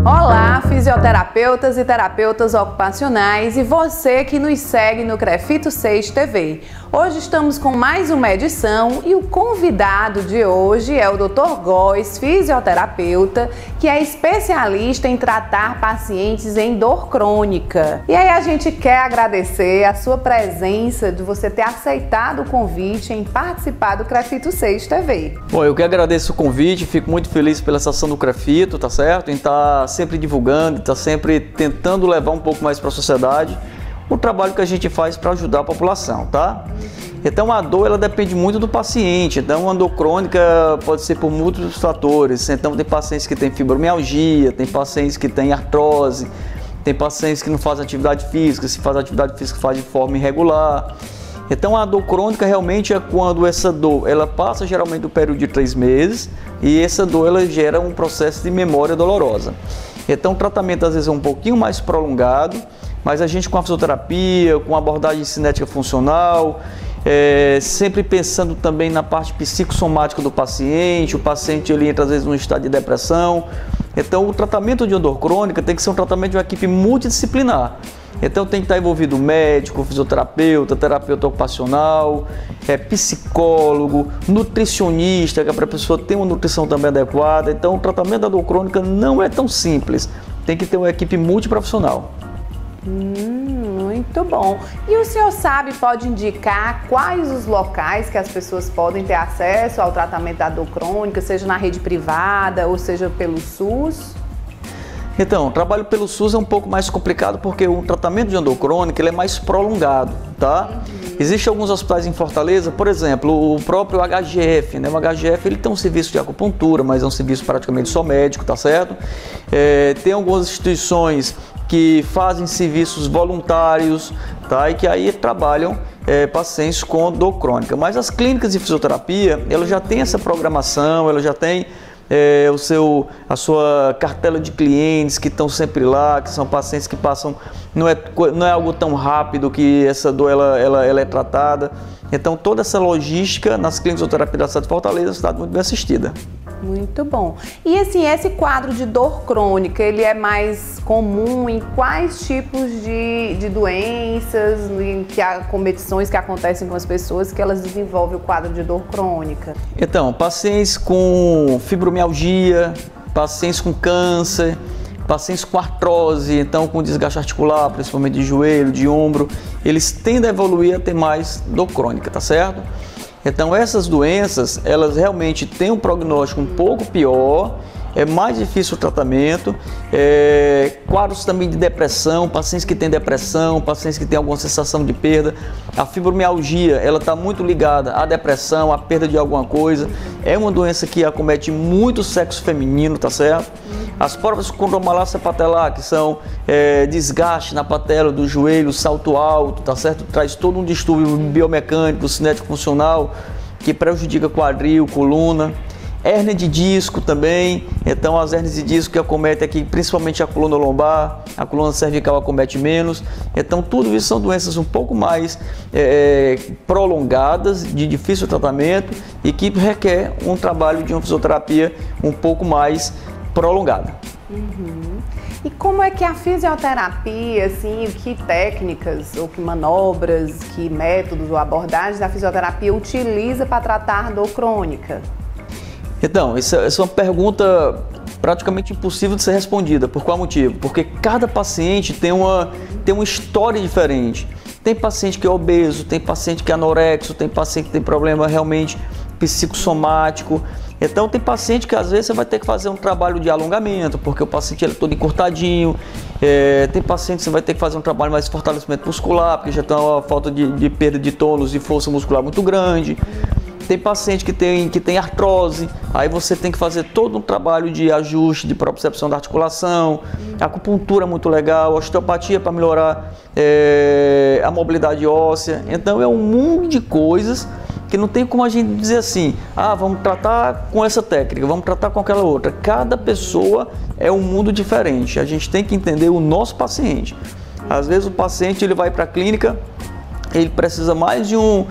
Olá, fisioterapeutas e terapeutas ocupacionais e você que nos segue no Crefito 6 TV. Hoje estamos com mais uma edição e o convidado de hoje é o Dr. Góes, fisioterapeuta, que é especialista em tratar pacientes em dor crônica. E aí a gente quer agradecer a sua presença, de você ter aceitado o convite em participar do Crefito 6 TV. Bom, eu que agradeço o convite, fico muito feliz pela estação do Crefito, tá certo? Em estar sempre divulgando, estar sempre tentando levar um pouco mais para a sociedade o trabalho que a gente faz para ajudar a população, tá? Então a dor, ela depende muito do paciente. Então uma dor crônica pode ser por múltiplos fatores. Então tem pacientes que têm fibromialgia, tem pacientes que têm artrose, tem pacientes que não fazem atividade física, se faz atividade física faz de forma irregular. Então a dor crônica realmente é quando essa dor, ela passa geralmente do período de 3 meses e essa dor, ela gera um processo de memória dolorosa. Então o tratamento às vezes é um pouquinho mais prolongado, mas a gente com a fisioterapia, com a abordagem cinética funcional, sempre pensando também na parte psicossomática do paciente, o paciente ele entra às vezes num estado de depressão. Então o tratamento de uma dor crônica tem que ser um tratamento de uma equipe multidisciplinar. Então tem que estar envolvido médico, fisioterapeuta, terapeuta ocupacional, psicólogo, nutricionista, que é para a pessoa ter uma nutrição também adequada. Então o tratamento da dor crônica não é tão simples, tem que ter uma equipe multiprofissional. Muito bom. E o senhor pode indicar quais os locais que as pessoas podem ter acesso ao tratamento da dor crônica, seja na rede privada ou seja pelo SUS? Então, o trabalho pelo SUS é um pouco mais complicado porque o tratamento de dor crônica ele é mais prolongado, tá? Existem alguns hospitais em Fortaleza, por exemplo, o próprio HGF, né? O HGF ele tem um serviço de acupuntura, mas é um serviço praticamente só médico, tá certo? Tem algumas instituições que fazem serviços voluntários, tá? E que aí trabalham pacientes com dor crônica. Mas as clínicas de fisioterapia, ela já tem essa programação, ela já tem a sua cartela de clientes que estão sempre lá, que são pacientes que passam, não é algo tão rápido que essa dor ela é tratada. Então toda essa logística nas clínicas de fisioterapia da cidade de Fortaleza está muito bem assistida. Muito bom. E assim, esse quadro de dor crônica, ele é mais comum em quais tipos de doenças, competições que acontecem com as pessoas que elas desenvolvem o quadro de dor crônica? Então, pacientes com fibromialgia, pacientes com câncer, pacientes com artrose, então com desgaste articular, principalmente de joelho, de ombro, eles tendem a evoluir a ter mais dor crônica, tá certo? Então essas doenças, elas realmente têm um prognóstico um pouco pior, é mais difícil o tratamento, quadros também de depressão, pacientes que têm depressão, pacientes que têm alguma sensação de perda. A fibromialgia, ela está muito ligada à depressão, à perda de alguma coisa. É uma doença que acomete muito o sexo feminino, tá certo? As próprias condromalácia patelar, que são desgaste na patela do joelho, salto alto, tá certo? Traz todo um distúrbio biomecânico, cinético funcional, que prejudica quadril, coluna. Hérnia de disco também, então as hérnias de disco que acometem aqui, principalmente a coluna lombar, a coluna cervical acomete menos. Então tudo isso são doenças um pouco mais prolongadas, de difícil tratamento e que requer um trabalho de uma fisioterapia um pouco mais prolongada. E como é que a fisioterapia, assim, que técnicas ou que manobras, que métodos ou abordagens a fisioterapia utiliza para tratar dor crônica? Então, essa é uma pergunta praticamente impossível de ser respondida. Por qual motivo? Porque cada paciente tem uma história diferente. Tem paciente que é obeso, tem paciente que é anorexo, tem paciente que tem problema realmente psicossomático. Então tem paciente que às vezes você vai ter que fazer um trabalho de alongamento, porque o paciente ele é todo encurtadinho. Tem paciente que você vai ter que fazer um trabalho mais de fortalecimento muscular, porque já tem uma falta de perda de tônus e força muscular muito grande. Tem paciente que tem artrose, aí você tem que fazer todo um trabalho de ajuste, de propriocepção da articulação, acupuntura é muito legal, osteopatia para melhorar a mobilidade óssea. Então é um mundo de coisas que não tem como a gente dizer assim, vamos tratar com essa técnica, vamos tratar com aquela outra. Cada pessoa é um mundo diferente, a gente tem que entender o nosso paciente. Às vezes o paciente ele vai para a clínica, ele precisa mais de um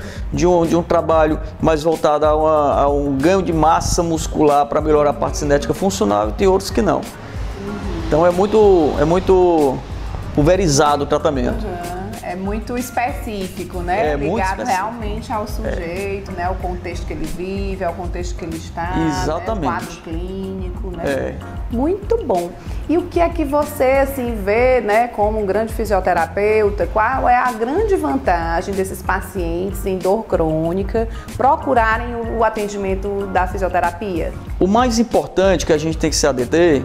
trabalho mais voltado a um ganho de massa muscular para melhorar a parte cinética funcional, e tem outros que não. Então é muito pulverizado o tratamento. É muito específico, né? Ligado realmente ao sujeito, né? Ao contexto que ele vive, ao contexto que ele está. Exatamente. Né? Quadro clínico, né? Muito bom. E o que é que você, assim, vê, né, como um grande fisioterapeuta, qual é a grande vantagem desses pacientes em dor crônica procurarem o atendimento da fisioterapia? O mais importante que a gente tem que se adeter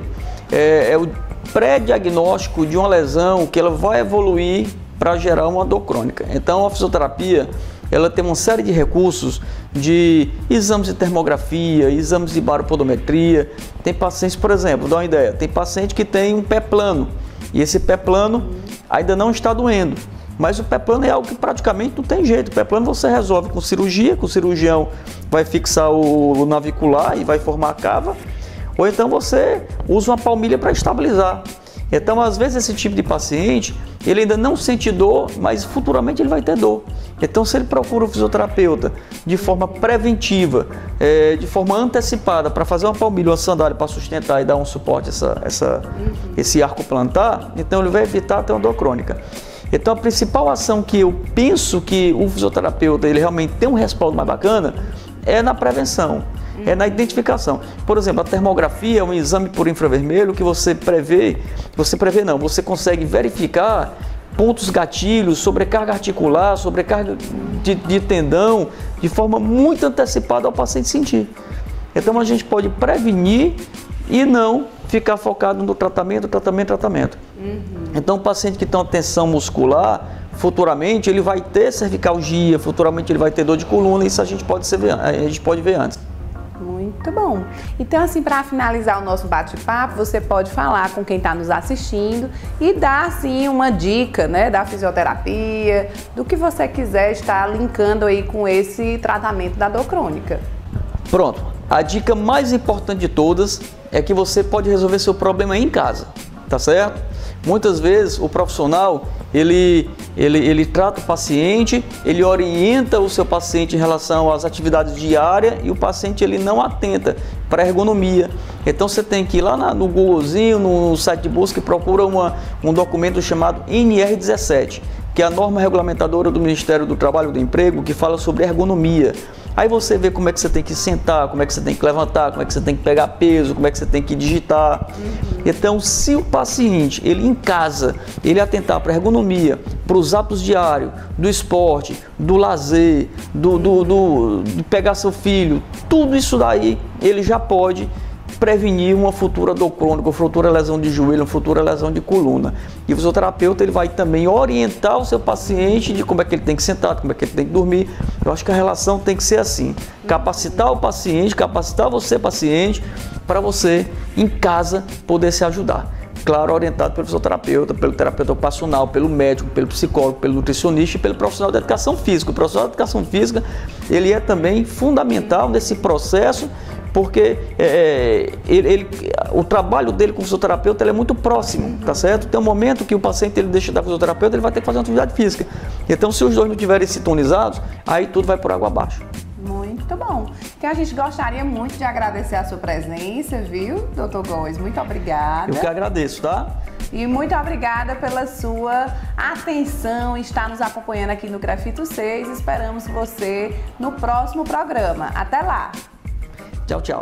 é o pré-diagnóstico de uma lesão que ela vai evoluir para gerar uma dor crônica. Então a fisioterapia, ela tem uma série de recursos de exames de termografia, exames de baropodometria. Tem pacientes, por exemplo, dá uma ideia, tem paciente que tem um pé plano e esse pé plano ainda não está doendo, mas o pé plano é algo que praticamente não tem jeito. O pé plano você resolve com cirurgia, que o cirurgião vai fixar o navicular e vai formar a cava, ou então você usa uma palmilha para estabilizar. Então, às vezes, esse tipo de paciente, ele ainda não sente dor, mas futuramente ele vai ter dor. Então, se ele procura o fisioterapeuta de forma preventiva, de forma antecipada, para fazer uma palmilha, uma sandália para sustentar e dar um suporte a esse arco plantar, então ele vai evitar ter uma dor crônica. Então, a principal ação que eu penso que o fisioterapeuta ele realmente tem um respaldo mais bacana é na prevenção. É na identificação. Por exemplo, a termografia é um exame por infravermelho que você consegue verificar pontos gatilhos, sobrecarga articular, sobrecarga de tendão, de forma muito antecipada ao paciente sentir. Então a gente pode prevenir e não ficar focado no tratamento. Então o paciente que tem uma tensão muscular, futuramente ele vai ter cervicalgia, futuramente ele vai ter dor de coluna, isso a gente pode ver antes. Muito bom. Então, assim, para finalizar o nosso bate-papo, você pode falar com quem está nos assistindo e dar, assim, uma dica, né, da fisioterapia, do que você quiser estar linkando aí com esse tratamento da dor crônica. Pronto. A dica mais importante de todas é que você pode resolver seu problema aí em casa, tá certo? Muitas vezes o profissional, ele trata o paciente, ele orienta o seu paciente em relação às atividades diárias e o paciente ele não atenta para a ergonomia. Então você tem que ir lá no Googlezinho, no site de busca e procura um documento chamado NR17, que é a norma regulamentadora do Ministério do Trabalho e do Emprego, que fala sobre ergonomia. Aí você vê como é que você tem que sentar, como é que você tem que levantar, como é que você tem que pegar peso, como é que você tem que digitar. Então, se o paciente, ele em casa, ele atentar para a ergonomia, para os hábitos diários, do esporte, do lazer, de pegar seu filho, tudo isso daí, ele já pode prevenir uma futura dor crônica, uma futura lesão de joelho, uma futura lesão de coluna. E o fisioterapeuta ele vai também orientar o seu paciente de como é que ele tem que sentar, como é que ele tem que dormir. Eu acho que a relação tem que ser assim, capacitar o paciente, capacitar você paciente, para você em casa poder se ajudar. Claro, orientado pelo fisioterapeuta, pelo terapeuta ocupacional, pelo médico, pelo psicólogo, pelo nutricionista e pelo profissional de educação física. O profissional de educação física ele é também fundamental nesse processo, porque o trabalho dele com o fisioterapeuta ele é muito próximo, tá certo? Tem um momento que o paciente ele deixa da fisioterapeuta, ele vai ter que fazer uma atividade física. Então, se os dois não estiverem sintonizados, aí tudo vai por água abaixo. Muito bom. Então, a gente gostaria muito de agradecer a sua presença, viu, Dr. Góes? Muito obrigada. Eu que agradeço, tá? E muito obrigada pela sua atenção e estar nos acompanhando aqui no CREFITO 6. Esperamos você no próximo programa. Até lá! Tchau, tchau.